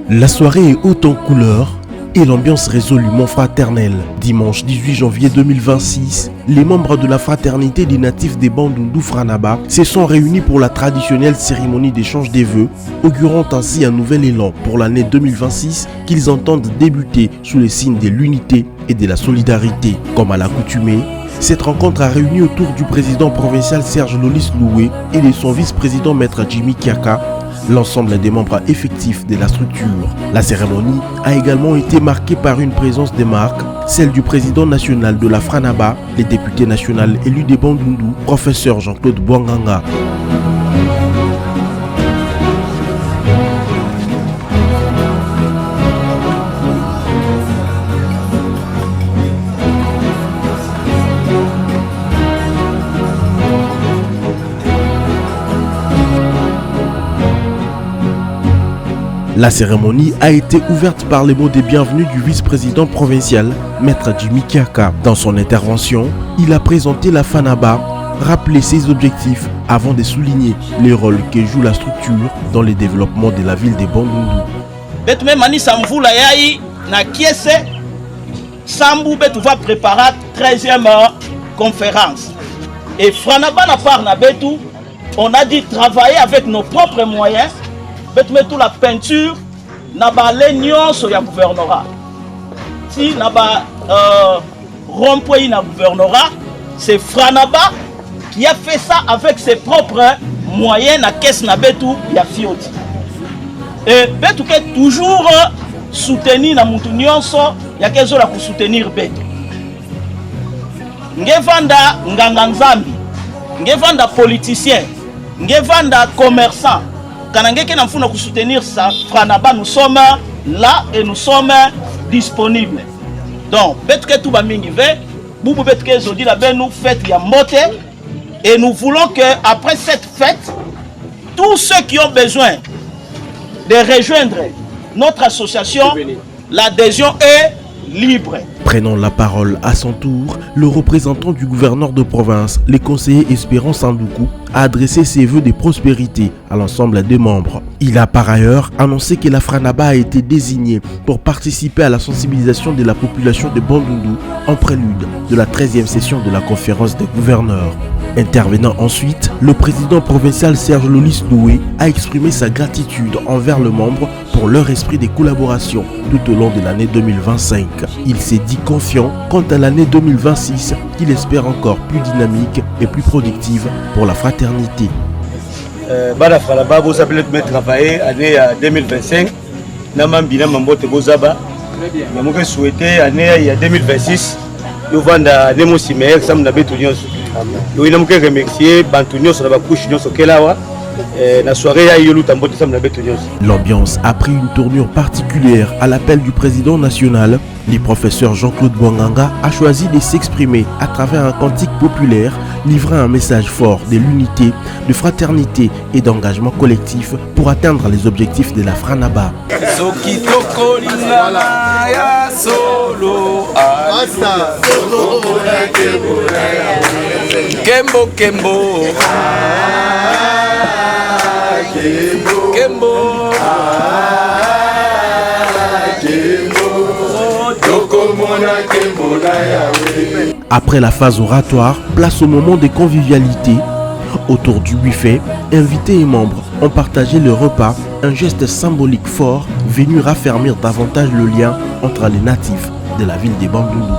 La soirée est haute en couleurs et l'ambiance résolument fraternelle. Dimanche 18 janvier 2026, les membres de la fraternité des natifs des Bandundu Franaba se sont réunis pour la traditionnelle cérémonie d'échange des vœux, augurant ainsi un nouvel élan pour l'année 2026 qu'ils entendent débuter sous les signes de l'unité et de la solidarité. Comme à l'accoutumée, cette rencontre a réuni autour du président provincial Serge Lolis Loué et de son vice-président Maître Jimmy Kiaka l'ensemble des membres effectifs de la structure. La cérémonie a également été marquée par une présence des marques, celle du président national de la Franaba, le député national élu des Bandundu, professeur Jean-Claude Bouanganga. La cérémonie a été ouverte par les mots de bienvenue du vice-président provincial, Maître Jimmy Kiaka. Dans son intervention, il a présenté la Fanaba, rappelé ses objectifs avant de souligner les rôles que joue la structure dans le développement de la ville de Bandundu. Betu mani samvula yai na kiese sambu betu va préparer 13e conférence. Et Franaba na part na betu, on a dit travailler avec nos propres moyens. Tout la peinture na ba l'union sur ya gouvernorat. Si na ba rond-point na gouvernorat, c'est Franaba qui a fait ça avec ses propres moyens na caisse na betu ya fioti. Et betu que toujours soutenir na mutu nyonso ya kezo la ku soutenir betu. Ngevanda nganga nzambi, ngevanda politicien, ngevanda commerçant. Pour soutenir ça, Franaba, nous sommes là et nous sommes disponibles. Donc, tout va nous fête ya mote et nous voulons que après cette fête, tous ceux qui ont besoin de rejoindre notre association, l'adhésion est libre. Prenant la parole à son tour, le représentant du gouverneur de province, le conseiller Espérance Sandoukou, a adressé ses vœux de prospérité à l'ensemble des membres. Il a par ailleurs annoncé que la Franaba a été désignée pour participer à la sensibilisation de la population de Bandundu en prélude de la 13e session de la conférence des gouverneurs. Intervenant ensuite, le président provincial Serge Lolis Loué a exprimé sa gratitude envers les membres pour leur esprit de collaboration tout au long de l'année 2025. Il s'est dit confiant quant à l'année 2026 qu'il espère encore plus dynamique et plus productive pour la fraternité. Bala Franaba, vous avez travaillé l'année 2025. Namambina Mambote Bozaba. Nous avons souhaité l'année 2026. Nous avons des simex, nous avons des bétunions. Nous avons remercié Bantunios sur la couche sur Kelawa. L'ambiance a pris une tournure particulière à l'appel du président national. Le professeur Jean-Claude Bouanganga a choisi de s'exprimer à travers un cantique populaire, livrant un message fort de l'unité, de fraternité et d'engagement collectif pour atteindre les objectifs de la Franaba. Kembo Kembo Kembo Après la phase oratoire, place au moment des convivialités. Autour du buffet, invités et membres ont partagé le repas, un geste symbolique fort venu raffermir davantage le lien entre les natifs de la ville des Bandundu.